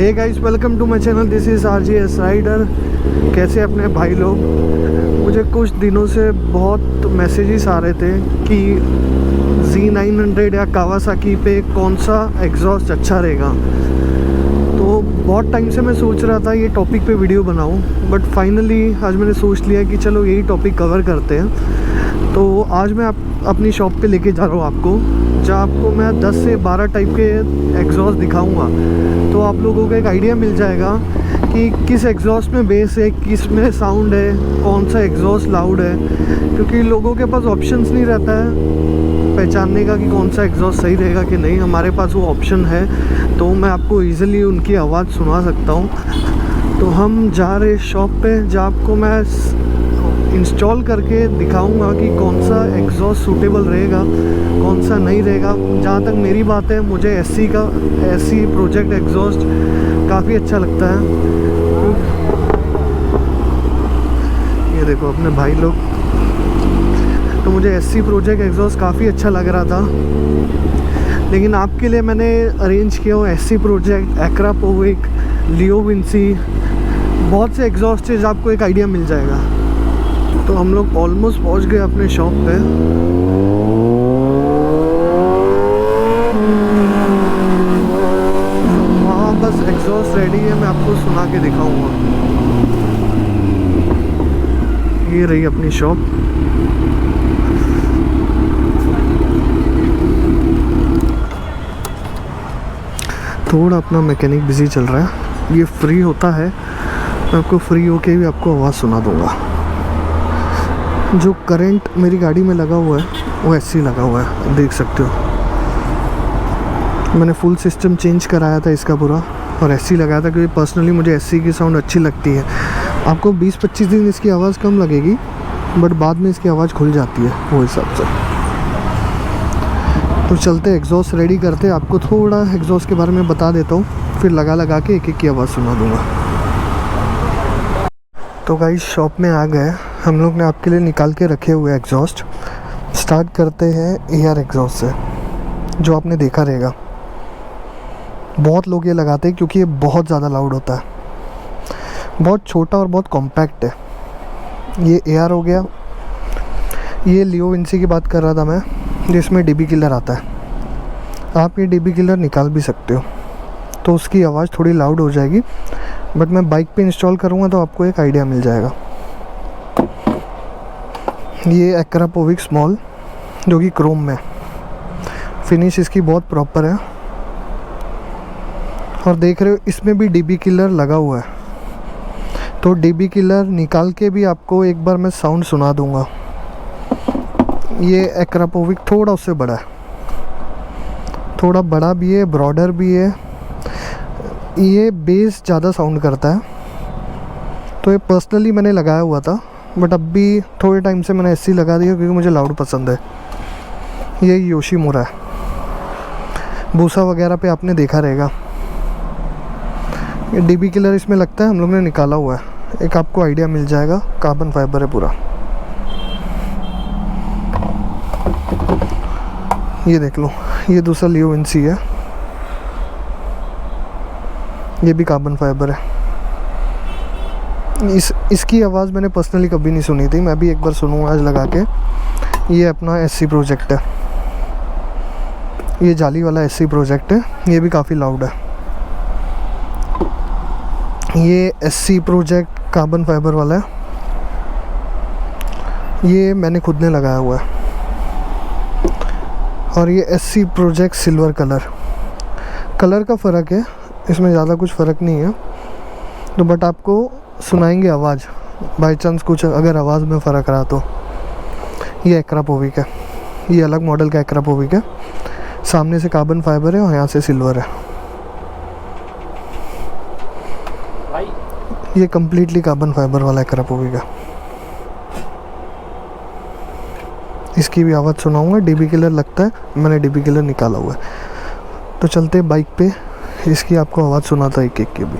Hey guys, welcome to my channel. This is RGS rider. कैसे अपने भाई लोग? मुझे कुछ दिनों से बहुत मैसेजेस आ रहे थे कि Z900 या कावासाकी पे कौन सा एग्जॉस्ट अच्छा रहेगा। तो बहुत टाइम से मैं सोच रहा था ये टॉपिक पे वीडियो बनाऊं, बट फाइनली आज मैंने सोच लिया कि चलो यही टॉपिक कवर करते हैं। तो आज मैं अपनी शॉप पे लेके जा रहा हूँ आपको, जहाँ आपको मैं 10 से 12 टाइप के एग्जॉस्ट दिखाऊंगा। तो आप लोगों को एक आइडिया मिल जाएगा कि किस एग्जॉस्ट में बेस है, किस में साउंड है, कौन सा एग्जॉस्ट लाउड है। क्योंकि लोगों के पास ऑप्शंस नहीं रहता है पहचानने का कि कौन सा एग्जॉस्ट सही रहेगा कि नहीं। हमारे पास वो ऑप्शन है, तो मैं आपको ईज़िली उनकी आवाज़ सुना सकता हूँ। तो हम जा रहे शॉप पे, जहाँ आपको मैं इंस्टॉल करके दिखाऊंगा कि कौन सा एग्जॉस्ट सूटेबल रहेगा, कौन सा नहीं रहेगा। जहाँ तक मेरी बात है, मुझे SC प्रोजेक्ट एग्जॉस्ट काफ़ी अच्छा लगता है। ये देखो अपने भाई लोग। तो मुझे SC प्रोजेक्ट एग्जॉस्ट काफ़ी अच्छा लग रहा था, लेकिन आपके लिए मैंने अरेंज किया हो SC प्रोजेक्ट, एक्रा पोविक, लियो विंसी, बहुत से एग्जॉस्ट है, आपको एक आइडिया मिल जाएगा। तो हम लोग ऑलमोस्ट पहुंच गए अपने शॉप पे। वहाँ बस एग्जॉस्ट रेडी है, मैं आपको सुना के दिखाऊंगा। ये रही अपनी शॉप। थोड़ा अपना मैकेनिक बिजी चल रहा है। ये फ्री होता है, मैं आपको फ्री होके भी आपको आवाज़ सुना दूंगा। जो करंट मेरी गाड़ी में लगा हुआ है वो SC लगा हुआ है, देख सकते हो। मैंने फुल सिस्टम चेंज कराया था इसका पूरा, और SC लगाया था क्योंकि पर्सनली मुझे SC की साउंड अच्छी लगती है। आपको 20-25 दिन इसकी आवाज़ कम लगेगी, बट बाद में इसकी आवाज़ खुल जाती है वो हिसाब से। तो चलते एग्जॉस्ट रेडी करते, आपको थोड़ा एग्जॉस्ट के बारे में बता देता हूँ, फिर लगा के एक की आवाज़ सुना दूँगा। तो गाइस शॉप में आ गए हम लोग ने, आपके लिए निकाल के रखे हुए एग्जॉस्ट। स्टार्ट करते हैं AR एग्जॉस्ट से, जो आपने देखा रहेगा। बहुत लोग ये लगाते हैं क्योंकि ये बहुत ज़्यादा लाउड होता है, बहुत छोटा और बहुत कॉम्पैक्ट है। ये AR हो गया। ये लियो विंसी की बात कर रहा था मैं, जिसमें DB किलर आता है। आप ये DB किलर निकाल भी सकते हो, तो उसकी आवाज़ थोड़ी लाउड हो जाएगी, बट मैं बाइक पे इंस्टॉल करूँगा तो आपको एक आइडिया मिल जाएगा। ये एक्रा पोविक स्मॉल, जो कि क्रोम में, फिनिश इसकी बहुत प्रॉपर है। और देख रहे हो इसमें भी DB किलर लगा हुआ है। तो DB किलर निकाल के भी आपको एक बार मैं साउंड सुना दूंगा। ये एक्रा पोविक थोड़ा उससे बड़ा है, थोड़ा बड़ा भी है, ब्रॉडर भी है। ये बेस ज़्यादा साउंड करता है, तो ये पर्सनली मैंने लगाया हुआ था, बट अब भी थोड़े टाइम से मैंने SC लगा दिया क्योंकि मुझे लाउड पसंद है। ये योशीमुरा है, भूसा वगैरह पे आपने देखा रहेगा। ये DB किलर इसमें लगता है, हम लोग ने निकाला हुआ है। एक आपको आइडिया मिल जाएगा, कार्बन फाइबर है पूरा। ये देख लो, ये दूसरा लियो विंसी है, ये भी कार्बन फाइबर है। इसकी आवाज़ मैंने पर्सनली कभी नहीं सुनी थी, मैं भी एक बार सुनूँगा आज लगा के। ये अपना SC प्रोजेक्ट है, ये जाली वाला SC प्रोजेक्ट है, ये भी काफ़ी लाउड है। ये SC प्रोजेक्ट कार्बन फाइबर वाला है, ये मैंने खुद ने लगाया हुआ है। और ये SC प्रोजेक्ट सिल्वर कलर का फ़र्क है, इसमें ज़्यादा कुछ फ़र्क नहीं है। तो बट आपको सुनाएंगे आवाज़, बाई चांस कुछ अगर आवाज़ में फ़र्क रहा तो। ये एक्रा पोविक है, ये अलग मॉडल का एक्रा पोविक है। सामने से कार्बन फाइबर है और यहाँ से सिल्वर है। ये कम्प्लीटली कार्बन फाइबर वाला एक्रा पोविक है। इसकी भी आवाज़ सुनाऊंगा। DB किलर लगता है, मैंने DB किलर निकाला हुआ है। तो चलते बाइक पे, इसकी आपको आवाज़ सुनाता एक की भी।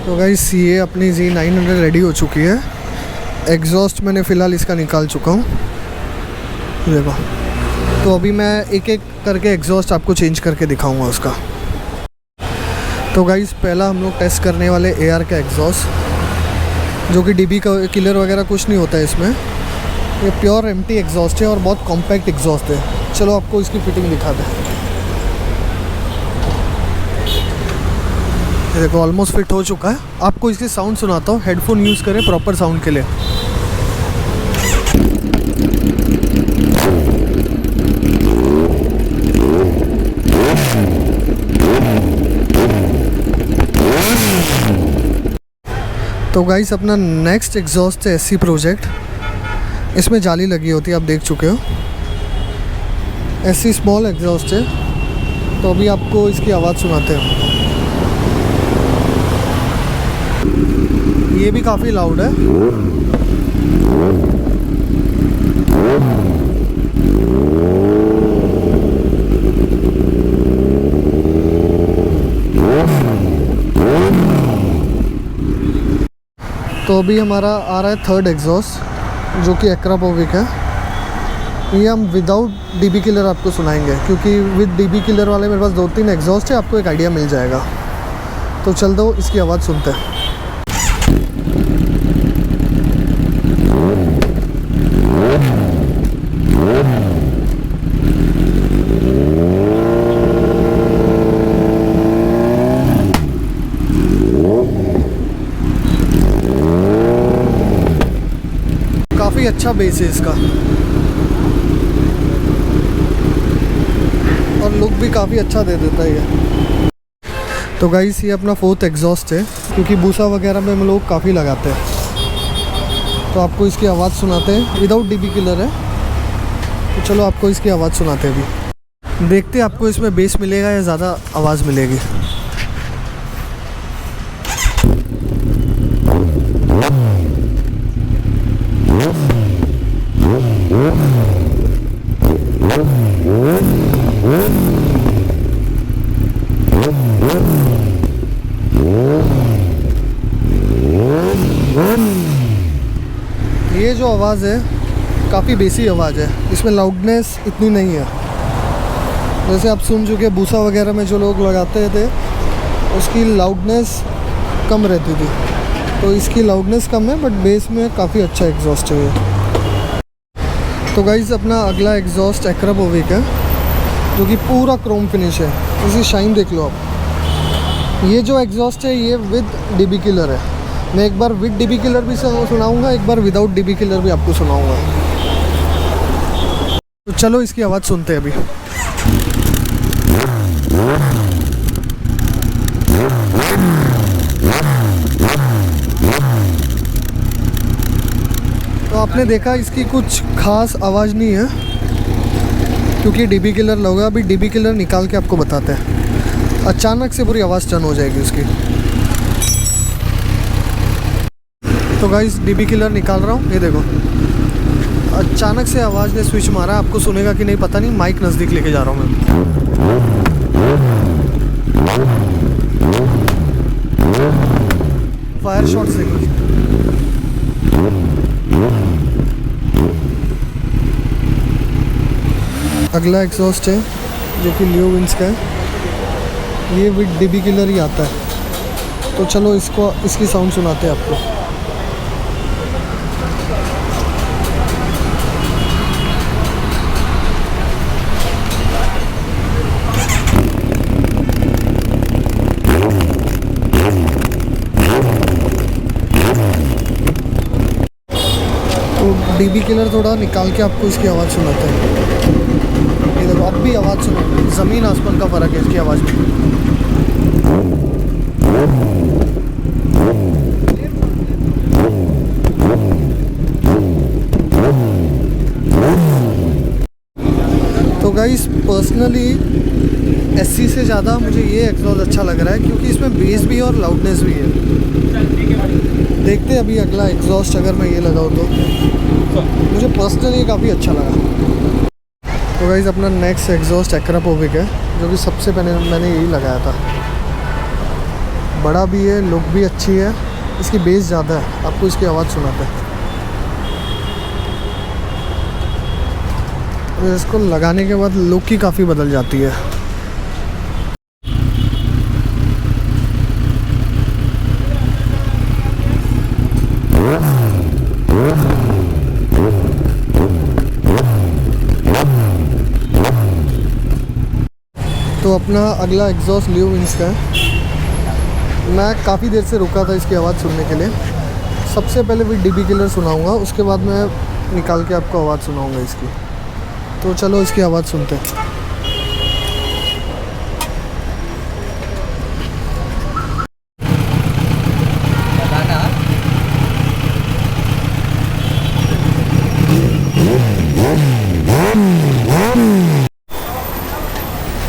तो गाइस ये अपनी Z900 रेडी हो चुकी है। एग्जॉस्ट मैंने फ़िलहाल इसका निकाल चुका हूँ, देखो। तो अभी मैं एक एक करके एग्जॉस्ट आपको चेंज करके दिखाऊंगा उसका। तो गाइस पहला हम लोग टेस्ट करने वाले AR का एग्जॉस्ट, जो कि DB का किलर वगैरह कुछ नहीं होता है इसमें। ये प्योर एम्प्टी एग्जॉस्ट है और बहुत कॉम्पैक्ट एग्जॉस्ट है। चलो आपको इसकी फिटिंग दिखा दें। ये देखो ऑलमोस्ट फिट हो चुका है। आपको इसकी साउंड सुनाता हूँ, हेडफोन यूज़ करें प्रॉपर साउंड के लिए। तो गाइस अपना नेक्स्ट एग्जॉस्ट है SC प्रोजेक्ट। इसमें जाली लगी होती है, आप देख चुके हो। SC स्मॉल एग्जॉस्ट है। तो अभी आपको इसकी आवाज़ सुनाते हैं। ये भी काफ़ी लाउड है। तो अभी हमारा आ रहा है थर्ड एग्जॉस्ट, जो कि एक्रापोविक है। ये हम विदाउट DB किलर आपको सुनाएंगे, क्योंकि विद DB किलर वाले मेरे पास 2-3 एग्जॉस्ट है, आपको एक आइडिया मिल जाएगा। तो चल दो इसकी आवाज़ सुनते हैं। काफ़ी अच्छा बेस है इसका और लुक भी काफ़ी अच्छा दे देता है ये। तो गाइस ये अपना फोर्थ एग्जॉस्ट है, क्योंकि बूसा वगैरह में हम लोग काफ़ी लगाते हैं। तो आपको इसकी आवाज़ सुनाते हैं। विदाउट DB किलर है। तो चलो आपको इसकी आवाज़ सुनाते हैं अभी। देखते हैं आपको इसमें बेस मिलेगा या ज़्यादा आवाज़ मिलेगी। ये जो आवाज़ है काफ़ी बेसी आवाज़ है, इसमें लाउडनेस इतनी नहीं है। जैसे आप सुन चुके बूसा वगैरह में जो लोग लगाते थे उसकी लाउडनेस कम रहती थी, तो इसकी लाउडनेस कम है, बट बेस में काफ़ी अच्छा एग्जॉस्ट है ये। तो गाइस अपना अगला एग्जॉस्ट एक्रापोविक है, जो कि पूरा क्रोम फिनिश है। इसकी शाइन देख लो आप। ये जो एग्जॉस्ट है ये विद DB किलर है। मैं एक बार विद DB किलर भी सुनाऊंगा, एक बार विदाउट DB किलर भी आपको सुनाऊंगा। तो चलो इसकी आवाज़ सुनते हैं अभी। तो आपने देखा इसकी कुछ खास आवाज़ नहीं है, क्योंकि DB किलर लगा। अभी DB किलर निकाल के आपको बताते हैं। अचानक से पूरी आवाज़ टर्न हो जाएगी उसकी। तो गाइस DB किलर निकाल रहा हूँ, ये देखो। अचानक से आवाज़ ने स्विच मारा। आपको सुनेगा कि नहीं पता नहीं, माइक नज़दीक लेके जा रहा हूँ मैं। फायर शॉट से अगला एग्जॉस्ट है, जो कि लियो विंस का है। ये विद DB किलर ही आता है। तो चलो इसकी साउंड सुनाते हैं आपको। तो DB किलर थोड़ा निकाल के आपको इसकी आवाज़ सुनाते हैं। ये देखो अब भी आवाज़ सुनो, ज़मीन आसमान का फ़र्क है इसकी आवाज़ में। तो गाइस पर्सनली SC से ज़्यादा मुझे ये एग्जॉस्ट अच्छा लग रहा है, क्योंकि इसमें बेस भी है और लाउडनेस भी है। देखते हैं अभी अगला एग्जॉस्ट अगर मैं ये लगाऊँ तो। मुझे पर्सनली काफ़ी अच्छा लगा। तो गाइस अपना नेक्स्ट एग्जॉस्ट एक्रापोविक है, जो कि सबसे पहले मैंने यही लगाया था। बड़ा भी है, लुक भी अच्छी है, इसकी बेस ज़्यादा है। आपको इसकी आवाज़ सुनाते हैं। इसको लगाने के बाद लुक ही काफ़ी बदल जाती है। अपना अगला एग्जॉस्ट लियो विंग्स का है। मैं काफ़ी देर से रुका था इसकी आवाज़ सुनने के लिए। सबसे पहले भी डीबी किलर सुनाऊंगा, उसके बाद मैं निकाल के आपको आवाज़ सुनाऊंगा इसकी। तो चलो इसकी आवाज़ सुनते हैं।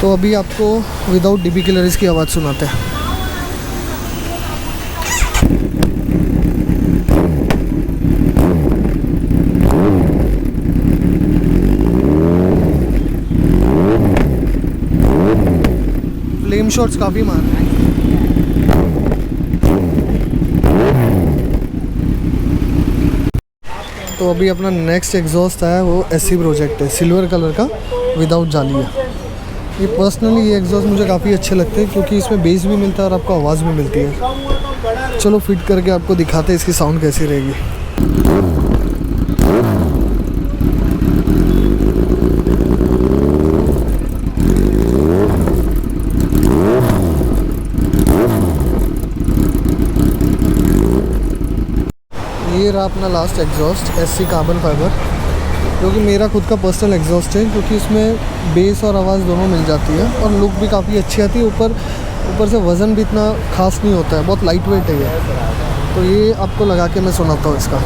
तो अभी आपको विदाउट डीबी किलर इसकी आवाज़ सुनाते हैं। फ्लेम शॉट्स काफ़ी मार रहे हैं। तो अभी अपना नेक्स्ट एग्जॉस्ट है वो एससी प्रोजेक्ट है, सिल्वर कलर का विदाउट जाली है। ये पर्सनली ये एग्जॉस्ट मुझे काफ़ी अच्छे लगते हैं क्योंकि इसमें बेस भी मिलता है और आपको आवाज़ भी मिलती है। चलो फिट करके आपको दिखाते हैं इसकी साउंड कैसी रहेगी। ये रहा अपना last exhaust SC carbon fibre, जो कि मेरा खुद का पर्सनल एग्जॉस्ट है क्योंकि इसमें बेस और आवाज़ दोनों मिल जाती है और लुक भी काफ़ी अच्छी आती है। ऊपर से वज़न भी इतना खास नहीं होता है, बहुत लाइट वेट है ये। तो ये आपको लगा के मैं सुनाता हूँ इसका।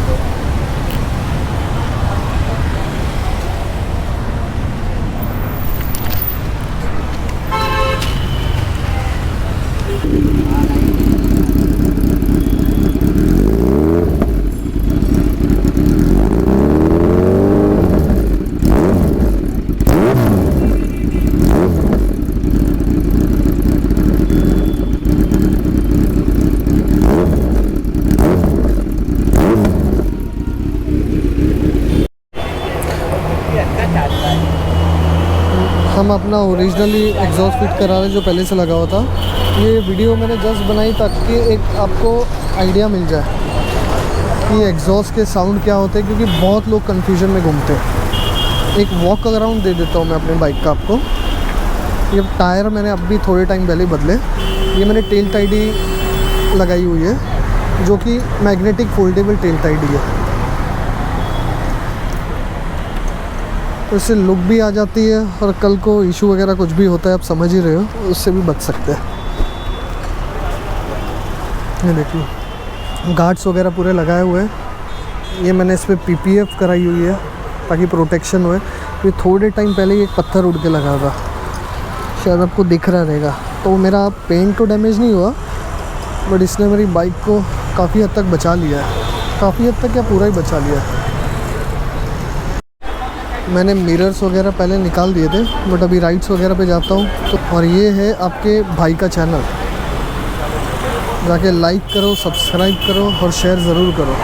हम अपना ओरिजिनली एग्जॉस्ट फिट करा रहे जो पहले से लगा हुआ था। ये वीडियो मैंने जस्ट बनाई ताकि एक आपको आइडिया मिल जाए कि एग्जॉस्ट के साउंड क्या होते हैं, क्योंकि बहुत लोग कन्फ्यूजन में घूमते हैं। एक वॉक अराउंड दे देता हूँ मैं अपने बाइक का आपको। ये टायर मैंने अभी थोड़े टाइम पहले बदले। ये मैंने टेल टाइडी लगाई हुई है जो कि मैग्नेटिक फोल्डेबल टेल टाइडी है, तो इससे लुक भी आ जाती है और कल को इशू वगैरह कुछ भी होता है, आप समझ ही रहे हो, उससे भी बच सकते हैं। ये देखिए गार्ड्स वगैरह पूरे लगाए हुए हैं। ये मैंने इस पर पीपीएफ कराई हुई है ताकि प्रोटेक्शन होए। ये थोड़े टाइम पहले ही एक पत्थर उड़ के लगा था, शायद आपको दिख रहा रहेगा। तो मेरा पेंट तो डैमेज नहीं हुआ, बट इसने मेरी बाइक को काफ़ी हद तक बचा लिया है। काफ़ी हद तक क्या, पूरा ही बचा लिया है। मैंने मिरर्स वगैरह पहले निकाल दिए थे, बट अभी राइड्स वगैरह पे जाता हूँ तो। और ये है आपके भाई का चैनल, जाके लाइक करो, सब्सक्राइब करो और शेयर ज़रूर करो।